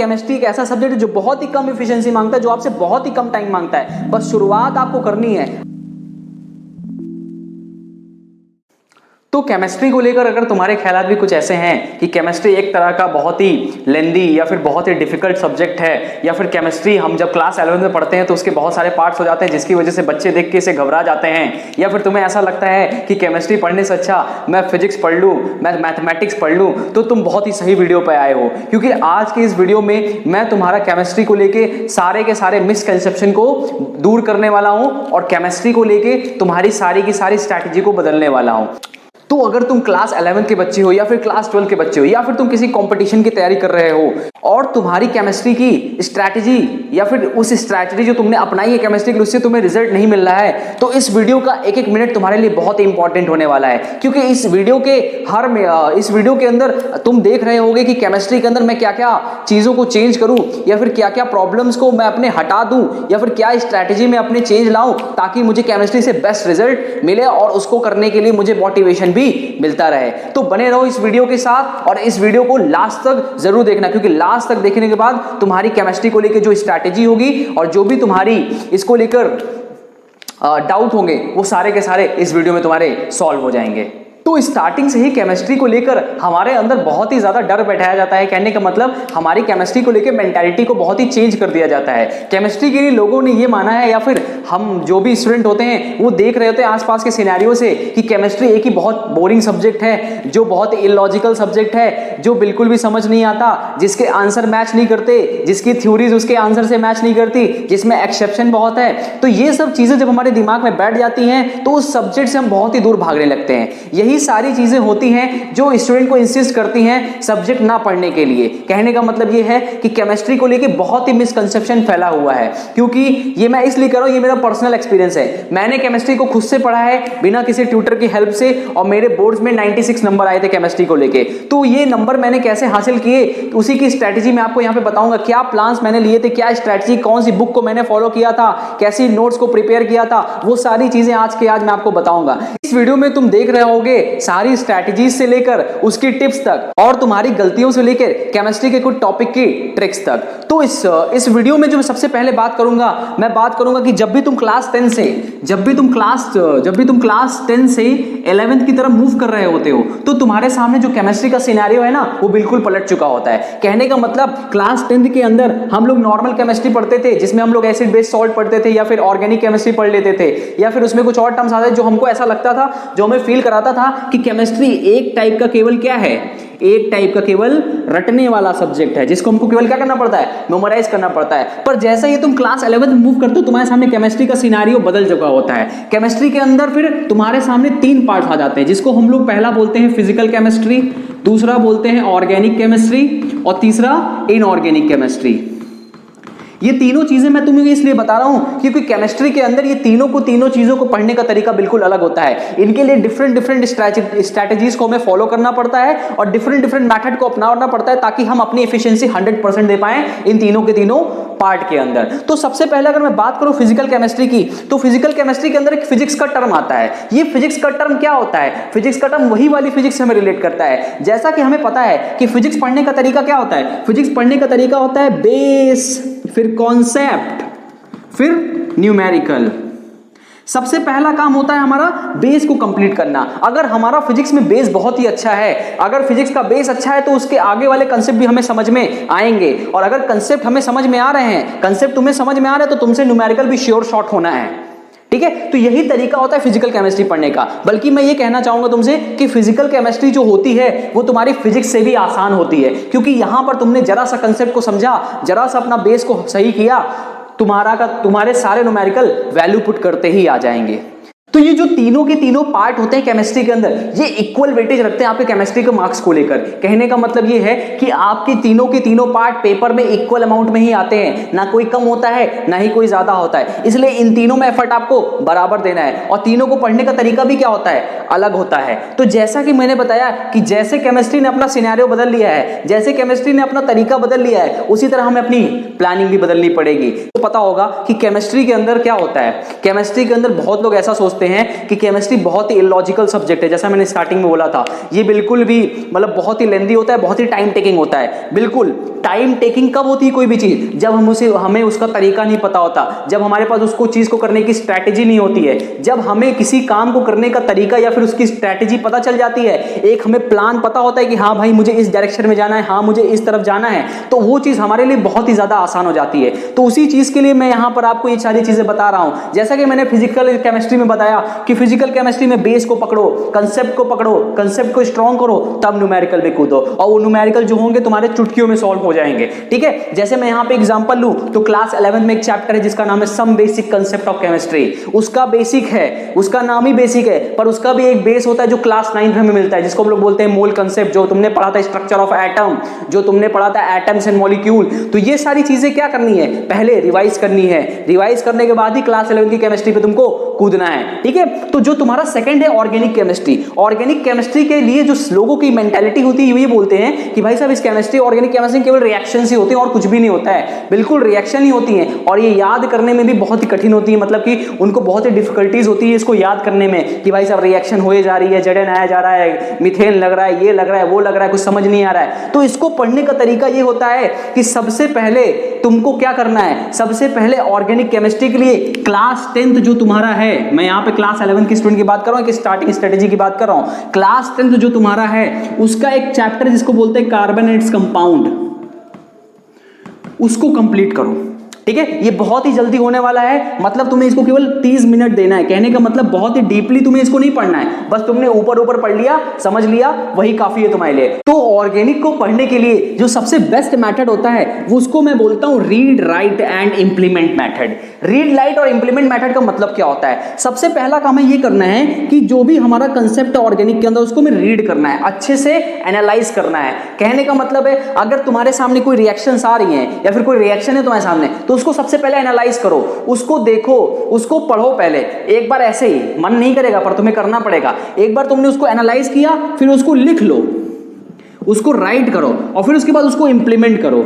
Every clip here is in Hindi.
केमिस्ट्री एक ऐसा सब्जेक्ट है जो बहुत ही कम एफिशिएंसी मांगता है, जो आपसे बहुत ही कम टाइम मांगता है, बस शुरुआत आपको करनी है। तो केमिस्ट्री को लेकर अगर तुम्हारे ख्यालात भी कुछ ऐसे हैं कि केमिस्ट्री एक तरह का बहुत ही लेंदी या फिर बहुत ही डिफिकल्ट सब्जेक्ट है, या फिर केमिस्ट्री हम जब क्लास 11 में पढ़ते हैं तो उसके बहुत सारे पार्ट्स हो जाते हैं जिसकी वजह से बच्चे देख के इसे घबरा जाते हैं, या फिर तुम्हें ऐसा लगता है कि केमिस्ट्री पढ़ने से अच्छा मैं फिजिक्स पढ़ लूँ, मैं मैथमेटिक्स पढ़ लूँ, तो तुम बहुत ही सही वीडियो पर आए हो, क्योंकि आज के इस वीडियो में मैं तुम्हारा केमिस्ट्री को लेके सारे के सारे मिसकंसेप्शन को दूर करने वाला हूँ और केमिस्ट्री को लेके तुम्हारी सारी की सारी स्ट्रैटेजी को बदलने वाला हूँ। तो अगर तुम क्लास 11 के बच्चे हो या फिर क्लास 12 के बच्चे हो या फिर तुम किसी कंपटीशन की तैयारी कर रहे हो और तुम्हारी केमिस्ट्री की स्ट्रैटेजी या फिर उस स्ट्रैटेजी जो तुमने अपनाई है केमिस्ट्री की उससे तुम्हें रिजल्ट नहीं मिल रहा है, तो इस वीडियो का एक एक मिनट तुम्हारे लिए बहुत ही इंपॉर्टेंट होने वाला है, क्योंकि इस वीडियो के अंदर तुम देख रहे होगे कि केमिस्ट्री के अंदर मैं क्या क्या चीजों को चेंज करूं या फिर क्या क्या प्रॉब्लम्स को मैं अपने हटा दूं या फिर क्या स्ट्रैटेजी में अपने चेंज लाऊं ताकि मुझे केमिस्ट्री से बेस्ट रिजल्ट मिले और उसको करने के लिए मुझे मोटिवेशन भी मिलता रहे। तो बने रहो इस वीडियो के साथ और इस वीडियो को लास्ट तक जरूर देखना, क्योंकि लास्ट तक देखने के बाद तुम्हारी केमिस्ट्री को लेकर जो स्ट्रैटेजी होगी और जो भी तुम्हारी इसको लेकर डाउट होंगे वो सारे के सारे इस वीडियो में तुम्हारे सॉल्व हो जाएंगे। तो स्टार्टिंग से ही केमिस्ट्री को लेकर हमारे अंदर बहुत ही ज्यादा डर बैठाया जाता है, कहने का मतलब हमारी केमिस्ट्री को लेकर मेंटालिटी को बहुत ही चेंज कर दिया जाता है। केमिस्ट्री के लिए लोगों ने ये माना है या फिर हम जो भी स्टूडेंट होते हैं वो देख रहे होते हैं आसपास के सिनेरियो से कि केमिस्ट्री एक ही बहुत बोरिंग सब्जेक्ट है, जो बहुत इलॉजिकल सब्जेक्ट है, जो बिल्कुल भी समझ नहीं आता, जिसके आंसर मैच नहीं करते, जिसकी थ्योरीज उसके आंसर से मैच नहीं करती, जिसमें एक्सेप्शन बहुत है। तो ये सब चीजें जब हमारे दिमाग में बैठ जाती हैं तो उस सब्जेक्ट से हम बहुत ही दूर भागने लगते हैं। यही सारी चीजें होती हैं जो स्टूडेंट को इंसिस्ट करती हैं सब्जेक्ट ना पढ़ने के लिए। कहने का मतलब ये है कि केमिस्ट्री को लेके बहुत ही मिसकंसेप्शन फैला हुआ है, क्योंकि ये मैं इसलिए कर रहा हूं, ये मेरा पर्सनल एक्सपीरियंस है। मैंने केमिस्ट्री को खुद से पढ़ा है बिना किसी ट्यूटर की हेल्प से और मेरे बोर्ड्स में 96 नंबर आए थे केमिस्ट्री को लेके। तो ये नंबर मैंने कैसे हासिल किए उसी की स्ट्रैटेजी मैं आपको यहाँ पे बताऊंगा। क्या प्लान्स मैंने लिए थे, क्या स्ट्रैटेजी, कौन सी बुक को मैंने फॉलो किया था, कैसी नोट्स को प्रिपेयर किया था, वो सारी चीजें आज मैं आपको बताऊंगा। इस वीडियो में तुम देख रहे होगे सारी स्ट्रैटेजीज से लेकर उसकी टिप्स तक और तुम्हारी गलतियों से लेकर केमिस्ट्री के कुछ टॉपिक की ट्रिक्स तक। तो इस वीडियो में जो मैं सबसे पहले बात करूंगा कि जब भी तुम क्लास 10 से 11th की तरफ मूव कर रहे होते हो तो तुम्हारे सामने जो केमिस्ट्री का सिनेरियो है ना वो बिल्कुल पलट चुका होता है। कहने का मतलब क्लास 10th के अंदर हम लोग नॉर्मल केमिस्ट्री पढ़ते थे जिसमें हम लोग एसिड बेस सॉल्ट पढ़ते थे या फिर ऑर्गेनिक केमिस्ट्री पढ़ लेते थे या फिर उसमें कुछ और टर्म्स आते जो हमको ऐसा लगता था, जो हमें फील कराता था कि केमिस्ट्री एक टाइप का केवल क्या है, एक टाइप का केवल रटने वाला सब्जेक्ट है जिसको हमको केवल क्या करना पड़ता है, मेमोराइज करना पड़ता है। पर जैसा ही तुम क्लास 11 में मूव करते हो तुम्हारे सामने केमिस्ट्री का सिनेरियो बदल चुका होता है। केमिस्ट्री के अंदर फिर तुम्हारे सामने 3 पार्ट आ जाते हैं जिसको हम लोग पहला बोलते हैं फिजिकल केमिस्ट्री, दूसरा बोलते हैं ऑर्गेनिक केमिस्ट्री और तीसरा इनऑर्गेनिक केमिस्ट्री। ये तीनों चीजें मैं तुम्हें इसलिए बता रहा हूं क्योंकि केमिस्ट्री के अंदर ये तीनों चीजों को पढ़ने का तरीका बिल्कुल अलग होता है। इनके लिए डिफरेंट स्ट्रैटेजीज को हमें फॉलो करना पड़ता है और डिफरेंट मेथड को अपनाना पड़ता है ताकि हम अपनी एफिशिएंसी 100% दे पाएं इन तीनों पार्ट के अंदर। तो सबसे पहले अगर मैं बात करूं फिजिकल केमिस्ट्री की, तो फिजिकल केमिस्ट्री के अंदर एक फिजिक्स का टर्म आता है। ये फिजिक्स का टर्म क्या होता है? फिजिक्स का टर्म वही वाली फिजिक्स से हमें रिलेट करता है। जैसा कि हमें पता है कि फिजिक्स पढ़ने का तरीका क्या होता है, फिजिक्स पढ़ने का तरीका होता है बेस, फिर कॉन्सेप्ट, फिर न्यूमेरिकल। सबसे पहला काम होता है हमारा बेस को कंप्लीट करना। अगर हमारा फिजिक्स में बेस बहुत ही अच्छा है, अगर फिजिक्स का बेस अच्छा है तो उसके आगे वाले कंसेप्ट भी हमें समझ में आएंगे, और अगर कंसेप्ट हमें समझ में आ रहे हैं, कंसेप्ट तुम्हें समझ में आ रहे हैं तो तुमसे न्यूमेरिकल भी श्योर शॉट होना है। ठीक है, तो यही तरीका होता है फिजिकल केमिस्ट्री पढ़ने का। बल्कि मैं ये कहना चाहूंगा तुमसे कि फिजिकल केमिस्ट्री जो होती है वो तुम्हारी फिजिक्स से भी आसान होती है, क्योंकि यहां पर तुमने जरा सा कंसेप्ट को समझा, जरा सा अपना बेस को सही किया, तुम्हारे सारे न्यूमेरिकल वैल्यू पुट करते ही आ जाएंगे। तो ये जो तीनों के तीनों पार्ट होते हैं केमिस्ट्री के अंदर, ये इक्वल वेटेज रखते हैं आपके केमिस्ट्री के मार्क्स को लेकर। कहने का मतलब ये है कि आपके तीनों के तीनों पार्ट पेपर में इक्वल अमाउंट में ही आते हैं, ना कोई कम होता है ना ही कोई ज्यादा होता है। इसलिए इन तीनों में एफर्ट आपको बराबर देना है, और तीनों को पढ़ने का तरीका भी क्या होता है, अलग होता है। तो जैसा कि मैंने बताया कि जैसे केमिस्ट्री ने अपना सिनेरियो बदल लिया है, जैसे केमिस्ट्री ने अपना तरीका बदल लिया है, उसी तरह हमें अपनी प्लानिंग भी बदलनी पड़ेगी। तो पता होगा कि केमिस्ट्री के अंदर क्या होता है। केमिस्ट्री के अंदर बहुत लोग ऐसा सोचते हैं कि केमिस्ट्री बहुत ही इलॉजिकल सब्जेक्ट है, जैसा मैंने स्टार्टिंग में बोला था। ये बिल्कुल भी मतलब बहुत ही लेंदी होता है, बहुत ही टाइम टेकिंग होता है। बिल्कुल टाइम टेकिंग कब होती है कोई भी चीज? जब हमें उसका तरीका नहीं पता होता, जब हमारे पास उसको चीज को करने की स्ट्रैटेजी नहीं होती है, जब हमें किसी काम को करने का तरीका या फिर उसकी स्ट्रैटेजी पता चल जाती है, एक हमें प्लान पता होता है कि हाँ भाई मुझे इस डायरेक्शन में जाना है, हाँ मुझे इस तरफ जाना है, तो वो चीज हमारे लिए बहुत ही ज्यादा आसान हो जाती है। तो उसी चीज के लिए मैं यहां पर आपको ये सारी चीजें बता रहा हूं। जैसा कि मैंने फिजिकल केमिस्ट्री में बताया कि फिजिकल केमिस्ट्री में बेस को पकड़ो, कंसेप्ट को पकड़ो, कंसेप्ट को स्ट्रॉन्ग करो, तब न्यूमेरिकल में कूदो, और वो न्यूमेरिकल जो होंगे तुम्हारे चुटकियों में सॉल्व हो जाएंगे। ठीक है, जैसे मैं यहां पे एग्जांपल लूं तो क्लास 11 में एक चैप्टर है जिसका नाम है some basic concept of chemistry. उसका बेसिक है, उसका नाम ही बेसिक है, पर उसका भी एक बेस होता है जो क्लास 9 में मिलता है, जिसको हम लोग बोलते हैं मोल कंसेप्ट, जो तुमने पढ़ा था स्ट्रक्चर ऑफ एटम, जो तुमने पढ़ा था एटम्स एंड मॉलिक्यूल। तो ये सारी चीजें क्या करनी है, पहले रिवाइज करनी है, रिवाइज करने के बाद ही क्लास 11 की केमिस्ट्री पे तुमको कूदना है। ठीक है, तो जो तुम्हारा सेकंड है ऑर्गेनिक केमिस्ट्री, ऑर्गेनिक केमिस्ट्री के लिए जो लोगों की मेंटालिटी होती है ये बोलते हैं कि भाई साहब इस केमिस्ट्री, ऑर्गेनिक केमिस्ट्री केवल रिएक्शन ही होती है और कुछ भी नहीं होता है। बिल्कुल रिएक्शन ही होती है, और ये याद करने में भी बहुत ही कठिन होती है, मतलब कि उनको बहुत ही डिफिकल्टीज होती है इसको याद करने में कि भाई साहब रिएक्शन हो जा रही है, जड़ें आया जा रहा है, मीथेन लग रहा है, ये लग रहा है, वो लग रहा है, कुछ समझ नहीं आ रहा है। तो इसको पढ़ने का तरीका ये होता है कि सबसे पहले तुमको क्या करना है, सबसे पहले ऑर्गेनिक केमिस्ट्री के लिए क्लास 10th जो तुम्हारा है, मैं यहाँ पे क्लास 11 की स्टूडेंट की बात कर रहा हूँ कि स्टार्टिंग स्ट्रेटेजी की बात कर रहा हूँ, क्लास 10th जो तुम्हारा है उसका एक चैप्टर जिसको बोलते हैं कार्बन एंड इट्स कंपाउंड, उसको कंप्लीट करो। ठीक है, ये बहुत ही जल्दी होने वाला है, मतलब तुम्हें इसको केवल 30 मिनट देना है। कहने का मतलब बहुत ही डीपली तुम्हें इसको नहीं पढ़ना है, बस तुमने ऊपर ऊपर पढ़ लिया, समझ लिया, वही काफी है तुम्हारे लिए। तो ऑर्गेनिक को पढ़ने के लिए जो सबसे बेस्ट मेथड होता है वो उसको मैं बोलता हूं read write and implement method. Read write और इंप्लीमेंट मेथड का मतलब क्या होता है? सबसे पहला काम है ये करना है कि जो भी हमारा कंसेप्ट है ऑर्गेनिक के अंदर उसको मैं रीड करना है, अच्छे से एनालाइज करना है। कहने का मतलब है अगर तुम्हारे सामने कोई रिएक्शंस आ रही हैं या फिर कोई रिएक्शन है तुम्हारे सामने, तो उसको सबसे पहले एनालाइज करो, उसको देखो, उसको पढ़ो। पहले एक बार ऐसे ही मन नहीं करेगा पर तुम्हें करना पड़ेगा, एक बार तुमने उसको एनालाइज किया फिर उसको लिख लो, उसको राइट करो और फिर उसके बाद उसको इंप्लीमेंट करो।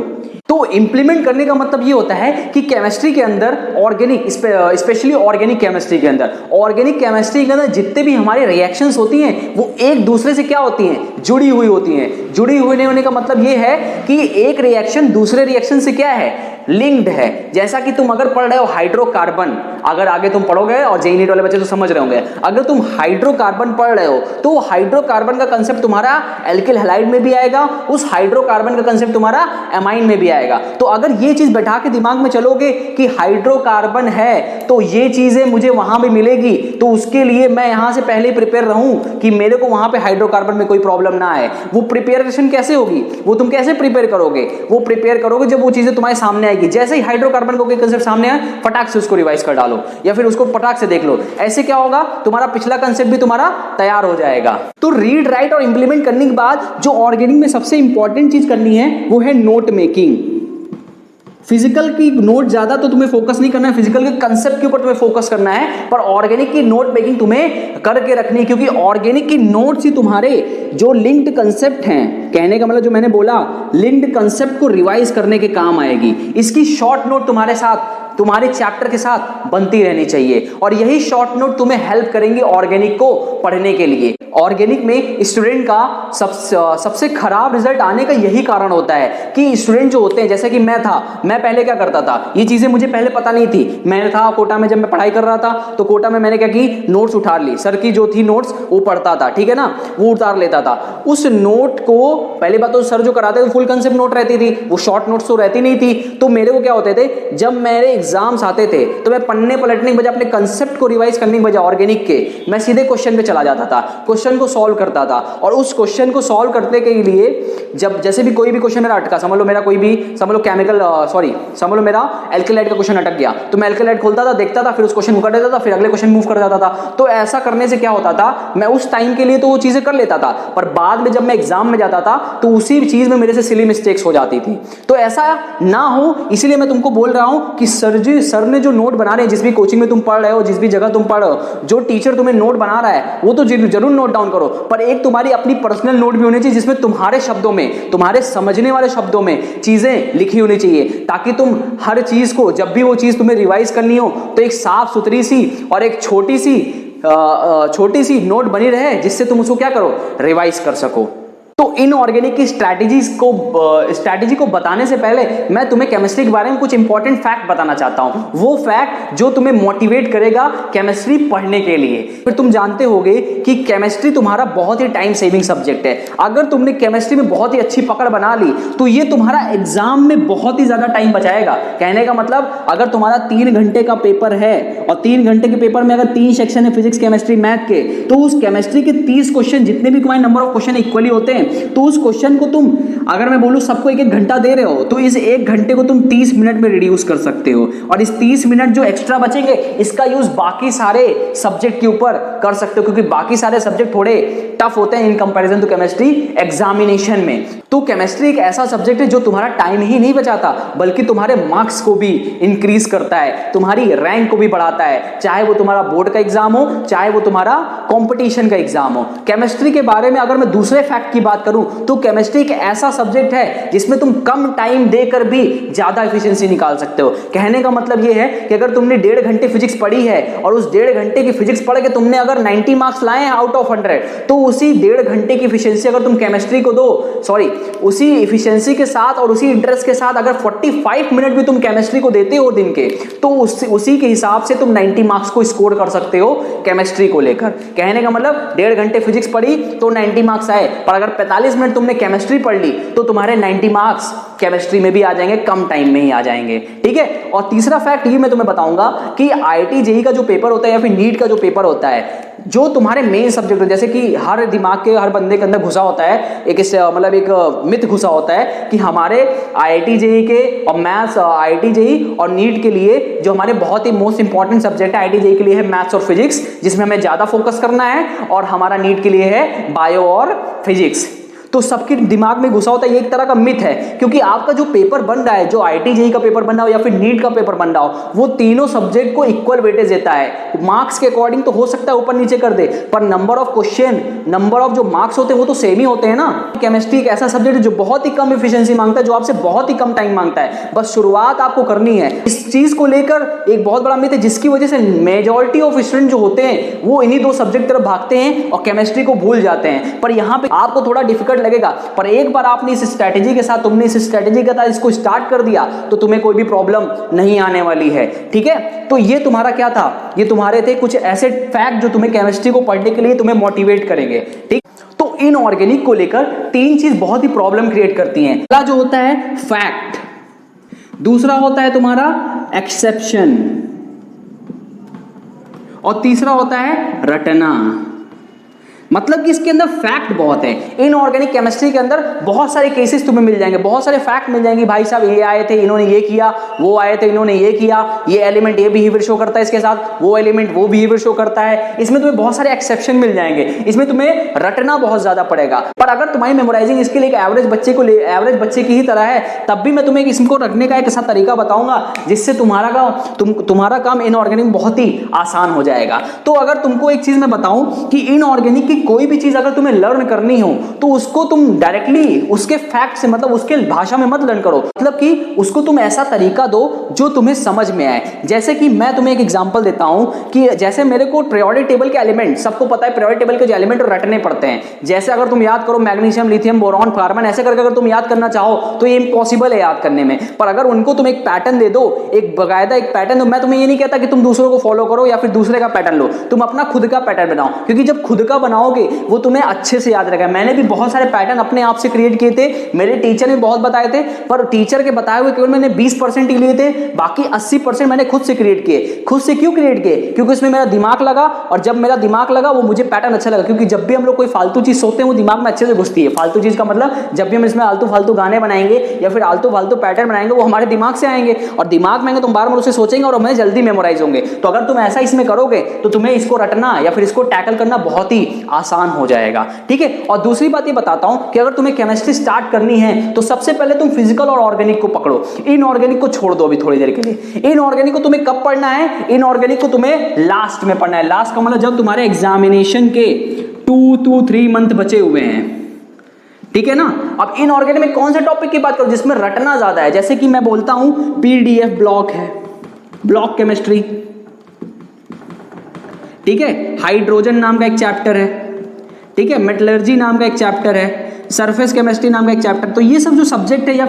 तो इंप्लीमेंट करने का मतलब ये होता है कि केमिस्ट्री के अंदर ऑर्गेनिक, स्पेशली ऑर्गेनिक केमिस्ट्री के अंदर, ऑर्गेनिक केमिस्ट्री के अंदर जितने भी हमारे रिएक्शंस होती हैं वो एक दूसरे से क्या होती हैं, जुड़ी हुई होती हैं। जुड़ी हुई होने का मतलब ये है कि एक रिएक्शन दूसरे रिएक्शन से क्या है, लिंक्ड है। जैसा कि तुम अगर पढ़ रहे हो हाइड्रोकार्बन, अगर आगे तुम पढ़ोगे और जेईई नीट वाले बच्चे तो समझ रहे होंगे, अगर तुम हाइड्रोकार्बन पढ़ रहे हो तो हाइड्रोकार्बन का कंसेप्ट तुम्हारा एल्किल हैलाइड में भी आएगा, उस हाइड्रोकार्बन का कंसेप्ट तुम्हारा एमाइन में भी आएगा। तो अगर ये चीज बैठा के दिमाग में चलोगे कि हाइड्रोकार्बन है तो ये चीजें मुझे वहां भी मिलेगी, तो उसके लिए मैं यहां से पहले प्रिपेयर रहूं कि मेरे को वहां पे हाइड्रोकार्बन में कोई प्रॉब्लम ना आए। वो प्रिपरेशन कैसे होगी, वो तुम कैसे प्रिपेयर करोगे, वो प्रिपेयर करोगे जब वो चीजें तुम्हारे सामने आएगी। जैसे ही हाइड्रोकार्बन को कंसेप्ट सामने आए फटाक से उसको रिवाइज कर डालो या फिर उसको फटाक से देख लो। ऐसे क्या होगा, तुम्हारा पिछला कंसेप्ट भी तुम्हारा तैयार हो जाएगा। तो रीड राइट और इंप्लीमेंट करने के बाद जो ऑर्गेनिक में सबसे इंपॉर्टेंट चीज करनी है वो है नोट मेकिंग। फिजिकल की नोट ज्यादा तो तुम्हें फोकस नहीं करना है, फिजिकल के कंसेप्ट के ऊपर तुम्हें फोकस करना है, पर ऑर्गेनिक की नोट मेकिंग तुम्हें करके रखनी है, क्योंकि ऑर्गेनिक की नोट्स ही तुम्हारे जो लिंक्ड कंसेप्ट हैं, कहने का मतलब जो मैंने बोला लिंक्ड कंसेप्ट को रिवाइज करने के काम आएगी। इसकी शॉर्ट नोट तुम्हारे साथ, तुम्हारे चैप्टर के साथ बनती रहनी चाहिए और यही शॉर्ट नोट तुम्हें हेल्प करेंगे ऑर्गेनिक को पढ़ने के लिए। ऑर्गेनिक में स्टूडेंट का सबसे खराब रिजल्ट आने का यही कारण होता है कि स्टूडेंट जो होते हैं, जैसे कि मैं था, मैं पहले क्या करता था, ये चीजें मुझे पहले पता नहीं थी। मैं था कोटा में, जब मैं पढ़ाई कर रहा था तो कोटा में मैंने क्या की, नोट्स उतार ली, सर की जो थी नोट्स वो पढ़ता था, ठीक है ना, वो उतार लेता था। उस नोट को पहली बात तो सर जो कराते थे फुल कंसेप्ट नोट रहती थी, वो शॉर्ट नोट्स तो रहती नहीं थी। तो मेरे को क्या होते थे, जब मेरे एग्जाम्स आते थे तो मैं पढ़ने पलटने के बजाय, अपने कंसेप्ट को रिवाइज करने के बजाय ऑर्गेनिक के, मैं सीधे क्वेश्चन पे चला जाता था, क्वेश्चन को सॉल्व करता था। और उस क्वेश्चन को सॉल्व करने के लिए जब जैसे भी कोई भी क्वेश्चन मेरा अटका, समझ लो मेरा कोई भी, समझ लो केमिकल, समझ लो मेरा एल्केलाइड का क्वेश्चन अटक गया, तो मैं एल्केलाइड खोलता था, देखता था, फिर उस क्वेश्चन को कर देता था, फिर अगले क्वेश्चन मूव कर जाता था। तो ऐसा करने से क्या होता था, मैं उस टाइम के लिए तो वो चीजें कर लेता था, पर बाद में जब मैं एग्जाम में जाता था तो उसी चीज में मेरे से सिली मिस्टेक्स हो जाती थी। तो ऐसा ना हो इसीलिए मैं तुमको बोल रहा हूं कि सर ने जो नोट बना रहे हैं, जिस भी कोचिंग में तुम पढ़ रहे हो, जिस भी जगह तुम पढ़ रहे हो, जो टीचर तुम्हें नोट बना रहा है वो तो जरूर नोट डाउन करो, पर एक तुम्हारी अपनी पर्सनल नोट भी होनी चाहिए जिसमें तुम्हारे शब्दों में, तुम्हारे समझने वाले शब्दों में चीजें लिखी होनी चाहिए, ताकि तुम हर चीज को, जब भी वो चीज तुम्हें रिवाइज करनी हो तो एक साफ सुथरी सी और एक छोटी सी नोट बनी रहे, जिससे तुम उसको क्या करो, रिवाइज कर सको। तो इनऑर्गेनिक की स्ट्रैटेजी को बताने से पहले मैं तुम्हें केमिस्ट्री के बारे में कुछ इंपॉर्टेंट फैक्ट बताना चाहता हूं, वो फैक्ट जो तुम्हें मोटिवेट करेगा केमिस्ट्री पढ़ने के लिए। फिर तुम जानते होगे कि केमिस्ट्री तुम्हारा बहुत ही टाइम सेविंग सब्जेक्ट है। अगर तुमने केमिस्ट्री में बहुत ही अच्छी पकड़ बना ली तो ये तुम्हारा एग्जाम में बहुत ही ज्यादा टाइम बचाएगा। कहने का मतलब अगर तुम्हारा 3 घंटे का पेपर है और 3 घंटे के पेपर में अगर 3 सेक्शन है फिजिक्स केमिस्ट्री मैथ के, तो उस केमिस्ट्री के 30 क्वेश्चन, जितने भी तुम्हारे नंबर ऑफ क्वेश्चन इक्वली होते हैं, तो उस क्वेश्चन को तुम, अगर मैं बोलूं सबको 1-1 घंटा दे रहे हो, तो इस 1 घंटे को तुम 30 मिनट में रिड्यूस कर सकते हो। और इस 30 मिनट जो एक्स्ट्रा बचेंगे इसका यूज बाकी सारे सब्जेक्ट के ऊपर कर सकते हो, क्योंकि बाकी सारे सब्जेक्ट थोड़े टफ होते हैं in comparison to chemistry examination में। तो केमिस्ट्री एक ऐसा सब्जेक्ट है जो तुम्हारा टाइम ही नहीं बचाता, बल्कि तुम्हारे मार्क्स को भी इंक्रीज करता है, तुम्हारी रैंक को भी बढ़ाता है, चाहे वो तुम्हारा बोर्ड का एग्जाम हो, चाहे वो तुम्हारा कंपटीशन का एग्जाम हो। केमिस्ट्री के बारे में अगर मैं दूसरे फैक्ट की बात करूं तो केमिस्ट्री एक ऐसा सब्जेक्ट है जिसमें तुम कम टाइम देकर भी ज्यादा एफिशिएंसी निकाल सकते हो। कहने का मतलब यह है कि अगर तुमने 1.5 घंटे फिजिक्स पढ़ी है और उस 1.5 घंटे की फिजिक्स पढ़ के तुमने अगर 90 मार्क्स लाए हैं आउट ऑफ 100, तो उसी 1.5 घंटे की एफिशिएंसी अगर तुम केमिस्ट्री को दो, उसी एफिशिएंसी के साथ और उसी इंटरेस्ट के साथ अगर 45 मिनट भी तुम केमिस्ट्री को देते हो दिन के, तो उसी के हिसाब से तुम 90 मार्क्स को स्कोर कर सकते हो केमिस्ट्री को लेकर। कहने का मतलब 1.5 घंटे फिजिक्स पढ़ी तो 90 मार्क्स आए, पर अगर 45 मिनट तुमने केमिस्ट्री पढ़ ली तो तुम्हारे 90 मार्क्स केमिस्ट्री में भी आ जाएंगे, कम टाइम में ही आ जाएंगे। ठीक है। और तीसरा फैक्ट ये मैं तुम्हें बताऊंगा कि आईआईटी जेईई का जो पेपर होता है या फिर नीट का जो पेपर होता है, जो तुम्हारे मेन सब्जेक्ट हो, जैसे कि हर दिमाग के हर बंदे के अंदर घुसा होता है एक मिथ घुसा होता है कि हमारे आईआईटी जेईई के और मैथ्स, आईआईटी जेईई और नीट के लिए जो हमारे बहुत ही मोस्ट इंपॉर्टेंट सब्जेक्ट है आईआईटी जेईई के लिए है मैथ्स और फिजिक्स, जिसमें हमें ज्यादा फोकस करना है, और हमारा नीट के लिए है बायो और फिजिक्स। तो सबके दिमाग में घुसा होता है, ये एक तरह का मिथ है, क्योंकि आपका जो पेपर बन रहा है, जो आईआईटी जेईई का पेपर बन रहा हो या फिर नीट का पेपर बन रहा हो, वो तीनों सब्जेक्ट को इक्वल वेटेज देता है। मार्क्स के अकॉर्डिंग तो हो सकता है ऊपर नीचे कर दे, पर number of question, number of जो मार्क्स होते हैं वो तो सेम ही होते हैं ना। केमिस्ट्री एक ऐसा सब्जेक्ट है जो बहुत ही कम एफिशिएंसी मांगता है, जो आपसे बहुत ही कम टाइम मांगता है, बस शुरुआत आपको करनी है। इस चीज को लेकर एक बहुत बड़ा मिथ है, जिसकी वजह से मेजॉरिटी ऑफ स्टूडेंट जो होते हैं वो इन्हीं 2 सब्जेक्ट तरफ भागते हैं और केमिस्ट्री को भूल जाते हैं। पर यहाँ पे आपको थोड़ा डिफिकल्ट लगेगा, पर एक बार आपने इस स्ट्रैटेजी के साथ, तुमने इस स्ट्रैटेजी के साथ इसको स्टार्ट कर दिया तो तुम्हें कोई भी प्रॉब्लम नहीं आने वाली है। ठीक है। तो ये तुम्हारा क्या था, ये तुम्हारे थे कुछ ऐसे फैक्ट जो तुम्हें केमिस्ट्री को पढ़ने के लिए तुम्हें मोटिवेट करेंगे। ठीक। तो इनऑर्गेनिक को लेकर 3 चीज बहुत ही प्रॉब्लम क्रिएट करती हैं। पहला जो होता है फैक्ट, दूसरा होता है तुम्हारा एक्सेप्शन, और तीसरा होता है रटना। मतलब कि इसके अंदर फैक्ट बहुत है। इनऑर्गेनिक केमिस्ट्री के अंदर बहुत सारे केसेस तुम्हें मिल जाएंगे, बहुत सारे फैक्ट मिल जाएंगे। भाई साहब ये आए थे, इन्होंने ये किया, वो आए थे, इन्होंने ये किया, ये एलिमेंट ये बिहेवियर शो करता है इसके साथ, वो एलिमेंट वो बिहेवियर शो करता है। इसमें तुम्हें बहुत सारे एक्सेप्शन मिल जाएंगे, इसमें तुम्हें रटना बहुत ज्यादा पड़ेगा। पर अगर तुम्हारी मेमोराइजिंग स्किल एक एवरेज बच्चे की ही तरह है, तब भी मैं तुम्हें इसको रखने का एक ऐसा तरीका बताऊंगा जिससे तुम्हारा काम इनऑर्गेनिक बहुत ही आसान हो जाएगा। तो अगर तुमको एक चीज मैं बताऊं कि इनऑर्गेनिक कोई भी चीज अगर तुम्हें लर्न करनी हो तो उसको तुम डायरेक्टली उसके फैक्ट से, मतलब उसके भाषा में मत लर्न करो, मतलब कि उसको तुम ऐसा तरीका दो जो तुम्हें समझ में आए। जैसे कि मैं तुम्हें एक एग्जांपल देता हूं कि जैसे मेरे को पीरियोडिक टेबल के एलिमेंट, सबको पता है पीरियोडिक टेबल के जो एलिमेंट रटने पड़ते हैं। जैसे अगर तुम याद करो मैग्नीशियम, लिथियम, बोरॉन, कार्बन, ऐसे करके अगर तुम याद करना चाहो तो ये इम्पॉसिबल है याद करने में। पर अगर उनको तुम एक पैटर्न दे दो, एक बाकायदा एक पैटर्न दो, मैं तुम्हें ये नहीं कहता कि तुम दूसरों को फॉलो करो या फिर दूसरे का पैटर्न लो, तुम अपना खुद का पैटर्न बनाओ, क्योंकि जब खुद का बनाओगे वो तुम्हें अच्छे से याद रहेगा। मैंने भी बहुत सारे पैटर्न अपने आप से क्रिएट किए थे, मेरे टीचर ने बहुत बताए थे, पर टीचर के बताए हुए केवल मैंने 20% ही लिए थे, बाकी 80% मैंने खुद से क्रिएट किए। खुद से क्यों क्रिएट किए? क्योंकि उसमें मेरा दिमाग लगा, और जब मेरा दिमाग लगा वो मुझे पैटर्न अच्छा लगा। क्योंकि जब भी हम लोग कोई फालतू चीज सोचते हैं वो दिमाग में अच्छे से घुसती है। फालतू चीज का मतलब जब भी हम इसमें आलतू फालतू गाने बनाएंगे या फिर आलतू फालतू पैटर्न बनाएंगे, वो हमारे दिमाग से आएंगे, और दिमाग में आएंगे तुम बार बार उसे सोचेंगे और हमें जल्दी मेमोराइज होंगे। तो अगर तुम ऐसा इसमें करोगे तो तुम्हें इसको रटना या फिर इसको टैकल करना बहुत ही आसान हो जाएगा। ठीक है। और दूसरी बात ये बताता हूं कि अगर तुम्हें केमिस्ट्री स्टार्ट करनी है तो सबसे पहले तुम फिजिकल और ऑर्गेनिक को पकड़ो, इनऑर्गेनिक को छोड़ दो अभी थोड़ी देर के लिए। इनऑर्गेनिक को तुम्हें कब पढ़ना है? इनऑर्गेनिक को तुम्हें लास्ट में पढ़ना है। लास्ट का मतलब जब तुम्हारे एग्जामिनेशन के 2 to 3 मंथ बचे हुए हैं। ठीक है ना। अब इनऑर्गेनिक में कौन से टॉपिक की बात करूं जिसमें रटना ज्यादा है? जैसे कि मैं बोलता हूं पीडीएफ ब्लॉक है, ब्लॉक केमिस्ट्री, ठीक है, हाइड्रोजन नाम का एक चैप्टर है, ठीक है, मेटलर्जी नाम का एक चैप्टर है, सरफेस केमिस्ट्री नाम का एक चैप्टर। तो ये सब जो सब्जेक्ट है या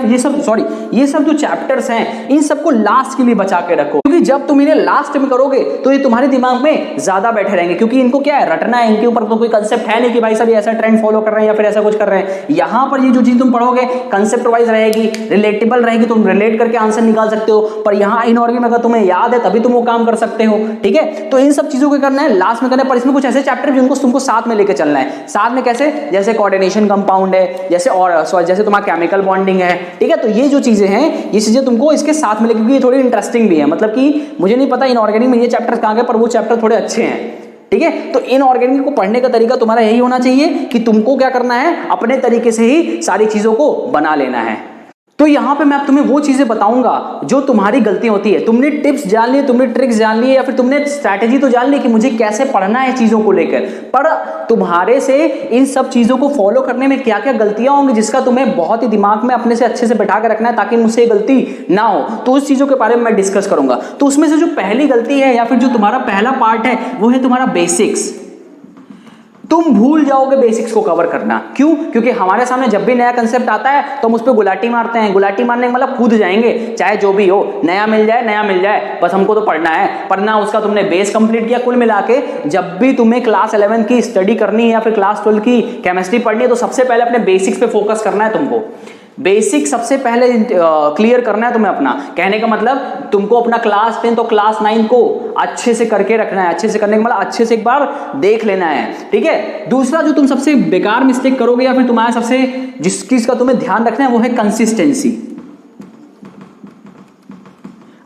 ये सब जो चैप्टर्स हैं, इन सबको लास्ट के लिए बचा के रखो, क्योंकि जब तुम इन्हें लास्ट में करोगे तो ये तुम्हारे दिमाग में ज्यादा बैठे रहेंगे, क्योंकि इनको क्या है, रटना है। इनके ऊपर तो कोई कंसेप्ट है नहीं कि भाई साहब ऐसा ट्रेंड फॉलो कर रहे हैं या फिर ऐसा कुछ कर रहे हैं। यहां पर ये जो चीज तुम पढ़ोगे कंसेप्ट वाइज रहेगी, रिलेटेबल रहेगी, तुम रिलेट करके आंसर निकाल सकते हो। पर यहाँ इनऑर्गेनिक अगर तुम्हें याद है तभी तुम वो काम कर सकते हो, ठीक है। तो इन सब चीजों को करना है लास्ट में करना है। पर इसमें कुछ ऐसे चैप्टर जिनको तुमको साथ में लेके चलना है। साथ में कैसे, जैसे कोऑर्डिनेशन कंपाउंड है, जैसे तुम्हारा केमिकल बॉन्डिंग है, ठीक है। तो ये जो चीजें हैं, ये चीजें तुमको इसके साथ में लेके, क्योंकि ये थोड़ी इंटरेस्टिंग भी है। मतलब कि मुझे नहीं पता इनऑर्गेनिक में ये चैप्टर कहां गए, पर वो चैप्टर थोड़े अच्छे हैं, ठीक है। तो इनऑर्गेनिक को पढ़ने का तरीका तुम्हारा यही होना चाहिए कि तुमको क्या करना है, अपने तरीके से ही सारी चीजों को बना लेना है। तो यहां पे मैं तुम्हें वो चीजें बताऊंगा जो तुम्हारी गलती होती है। तुमने टिप्स जान ली, तुमने ट्रिक्स जान ली, या फिर तुमने स्ट्रैटेजी तो जान ली कि मुझे कैसे पढ़ना है चीजों को लेकर, पर तुम्हारे से इन सब चीजों को फॉलो करने में क्या क्या गलतियां होंगी, जिसका तुम्हें बहुत ही दिमाग में अपने से अच्छे से बैठा कर रखना है ताकि मुझसे ये गलती ना हो। तो उस चीजों के बारे में मैं डिस्कस करूंगा। तो उसमें से जो पहली गलती है या फिर जो तुम्हारा पहला पार्ट है वो है तुम्हारा बेसिक्स। तुम भूल जाओगे बेसिक्स को कवर करना। क्यों? क्योंकि हमारे सामने जब भी नया कंसेप्ट आता है तो हम उस पर गुलाटी मारते हैं। गुलाटी मारने का मतलब कूद जाएंगे, चाहे जो भी हो, नया मिल जाए, बस हमको तो पढ़ना है। पर ना उसका तुमने बेस कंप्लीट किया। कुल मिला के जब भी तुम्हें क्लास 11 की स्टडी करनी है या फिर क्लास 12 की केमिस्ट्री पढ़नी है तो सबसे पहले अपने बेसिक्स पे फोकस करना है। तुमको बेसिक सबसे पहले क्लियर करना है तुम्हें अपना। कहने का मतलब तुमको अपना क्लास 10 तो क्लास 9 को अच्छे से करके रखना है। अच्छे से करने का मतलब अच्छे से एक बार देख लेना है, ठीक है। दूसरा जो तुम सबसे बेकार मिस्टेक करोगे या फिर तुम्हारा सबसे जिस चीज का तुम्हें ध्यान रखना है वो है कंसिस्टेंसी।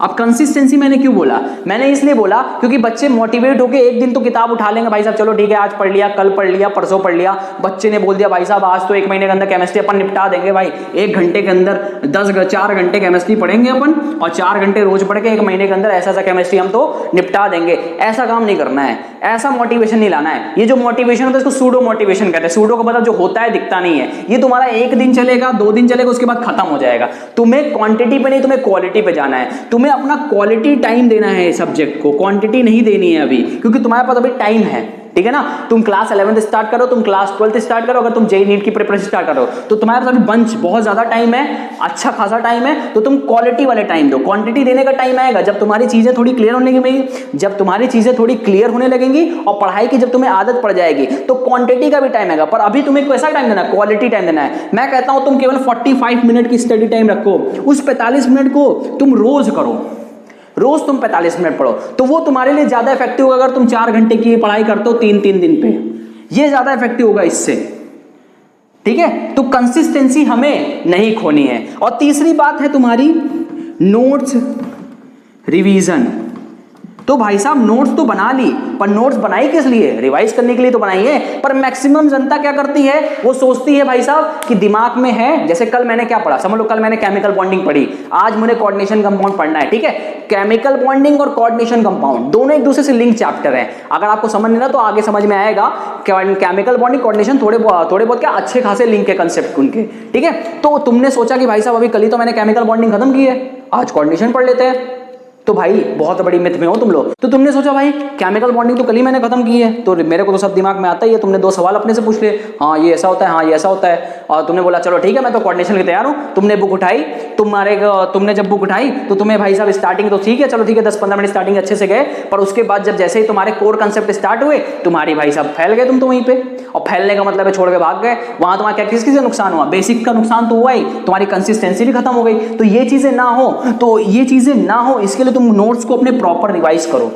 अब कंसिस्टेंसी मैंने क्यों बोला? मैंने इसलिए बोला क्योंकि बच्चे मोटिवेट होकर एक दिन तो किताब उठा लेंगे, भाई साहब चलो ठीक है आज पढ़ लिया, कल पढ़ लिया, परसों पढ़ लिया। बच्चे ने बोल दिया भाई साहब आज तो 1 महीने के अंदर केमिस्ट्री अपन निपटा देंगे। भाई 1 घंटे के अंदर 4 घंटे केमिस्ट्री पढ़ेंगे अपन और 4 घंटे रोज पढ़ के 1 महीने के अंदर ऐसा केमिस्ट्री हम तो निपटा देंगे। ऐसा काम नहीं करना है, ऐसा मोटिवेशन नहीं लाना है। ये जो मोटिवेशन होता है इसको सूडो मोटिवेशन कहते हैं। सूडो का मतलब जो होता है दिखता नहीं है। ये तुम्हारा 1 दिन चलेगा, 2 दिन चलेगा, उसके बाद खत्म हो जाएगा। तुम्हें क्वांटिटी पे नहीं, तुम्हें क्वालिटी पे जाना है। तुम्हें अपना क्वालिटी टाइम देना है सब्जेक्ट को, क्वांटिटी नहीं देनी है अभी, क्योंकि तुम्हारे पास अभी टाइम है, ठीक है ना। तुम क्लास 11th स्टार्ट करो, तुम क्लास 12th स्टार्ट करो, अगर तुम जेईई नीट की प्रिपरेशन स्टार्ट करो तो तुम्हारे पास अभी बंच बहुत ज्यादा टाइम है, अच्छा खासा टाइम है। तो तुम क्वालिटी वाले टाइम दो। क्वांटिटी देने का टाइम आएगा जब तुम्हारी चीजें थोड़ी क्लियर होने लगेंगी, जब तुम्हारी चीजें थोड़ी क्लियर होने लगेंगी और पढ़ाई की जब तुम्हें आदत पड़ जाएगी तो क्वांटिटी का भी टाइम आएगा। पर अभी तुम्हें कैसा टाइम देना है? क्वालिटी टाइम देना है। मैं कहता हूं तुम केवल 45 मिनट की स्टडी टाइम रखो, उस 45 मिनट को तुम रोज करो। रोज तुम 45 मिनट पढ़ो तो वो तुम्हारे लिए ज्यादा इफेक्टिव होगा। अगर तुम 4 घंटे की पढ़ाई करते हो 3 दिन पे, ये ज्यादा इफेक्टिव होगा इससे, ठीक है। तो कंसिस्टेंसी हमें नहीं खोनी है। और तीसरी बात है तुम्हारी नोट्स रिवीजन। तो भाई साहब नोट्स तो बना ली, पर नोट्स बनाई किस लिए? रिवाइज करने के लिए तो बनाई है। पर मैक्सिमम जनता क्या करती है, वो सोचती है भाई साहब कि दिमाग में है। जैसे कल मैंने क्या पढ़ा, समझ लो कल मैंने केमिकल बॉन्डिंग पढ़ी, आज मुझे कोऑर्डिनेशन कंपाउंड पढ़ना है, ठीक है। केमिकल बॉन्डिंग और कोऑर्डिनेशन कंपाउंड दोनों एक दूसरे से लिंक चैप्टर है। अगर आपको समझ नहीं ना तो आगे समझ में आएगा। केमिकल बॉन्डिंग कोऑर्डिनेशन थोड़े बहुत क्या अच्छे खासे लिंक है कंसेप्ट उनके, ठीक है। तो तुमने सोचा कि भाई साहब अभी कल ही तो मैंने केमिकल बॉन्डिंग खत्म की है, आज कोऑर्डिनेशन पढ़ लेते हैं। तो भाई बहुत बड़ी मिथ में हो तुम लोग। तो तुमने सोचा भाई केमिकल बॉन्डिंग तो कल ही मैंने खत्म की है, तो मेरे को तो सब दिमाग में आता ही है। तुमने 2 सवाल अपने से पूछ लिए, हाँ ये ऐसा होता है, हाँ ये ऐसा होता है, और तुमने बोला चलो ठीक है मैं तो कोऑर्डिनेशन के तैयार हूं। तुमने बुक उठाई, तुमने जब बुक उठाई तो तुम्हें भाई साहब स्टार्टिंग तो ठीक है, चलो ठीक है 10-15 मिनट स्टार्टिंग अच्छे से गए, पर उसके बाद जब जैसे ही तुम्हारे कोर कंसेप्ट स्टार्ट हुए तुम्हारी भाई साहब फैल गए तुम तो वहीं पे। और फैलने का मतलब है छोड़ के भाग गए। वहां तुम्हारा क्या किस से नुकसान हुआ? बेसिक का नुकसान तो हुआ ही, तुम्हारी कंसिस्टेंसी भी खत्म हो गई। तो ये चीजें ना हो, इसके लिए तुम नोट्स को अपने प्रॉपर रिवाइज करो।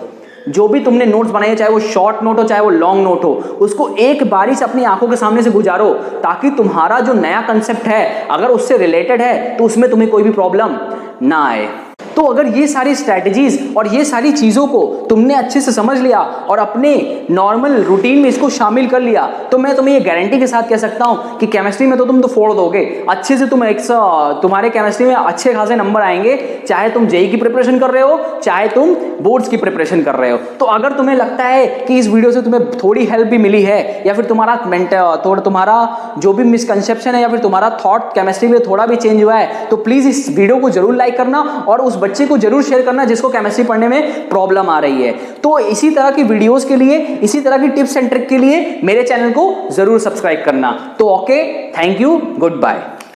जो भी तुमने नोट्स बनाए हैं, चाहे वो शॉर्ट नोट हो चाहे वो लॉन्ग नोट हो, उसको एक बारी से अपनी आंखों के सामने से गुजारो, ताकि तुम्हारा जो नया कंसेप्ट है अगर उससे रिलेटेड है तो उसमें तुम्हें कोई भी प्रॉब्लम ना आए। तो अगर ये सारी स्ट्रैटेजीज और ये सारी चीजों को तुमने अच्छे से समझ लिया और अपने नॉर्मल रूटीन में इसको शामिल कर लिया तो मैं तुम्हें ये गारंटी के साथ कह सकता हूं कि केमिस्ट्री में तो तुम तो फोड़ दोगे अच्छे से। तुम्हारे केमिस्ट्री में अच्छे खासे नंबर आएंगे, चाहे तुम जेईई की प्रिपरेशन कर रहे हो चाहे तुम बोर्ड्स की प्रिपरेशन कर रहे हो। तो अगर तुम्हें लगता है कि इस वीडियो से तुम्हें थोड़ी हेल्प भी मिली है या फिर तुम्हारा जो भी मिसकंसेप्शन है या फिर तुम्हारा थॉट केमिस्ट्री में थोड़ा भी चेंज हुआ है, तो प्लीज इस वीडियो को जरूर लाइक करना और उस बच्चे को जरूर शेयर करना जिसको केमिस्ट्री पढ़ने में प्रॉब्लम आ रही है। तो इसी तरह की वीडियोस के लिए, इसी तरह की टिप्स एंड ट्रिक के लिए मेरे चैनल को जरूर सब्सक्राइब करना। तो okay, thank you, good bye.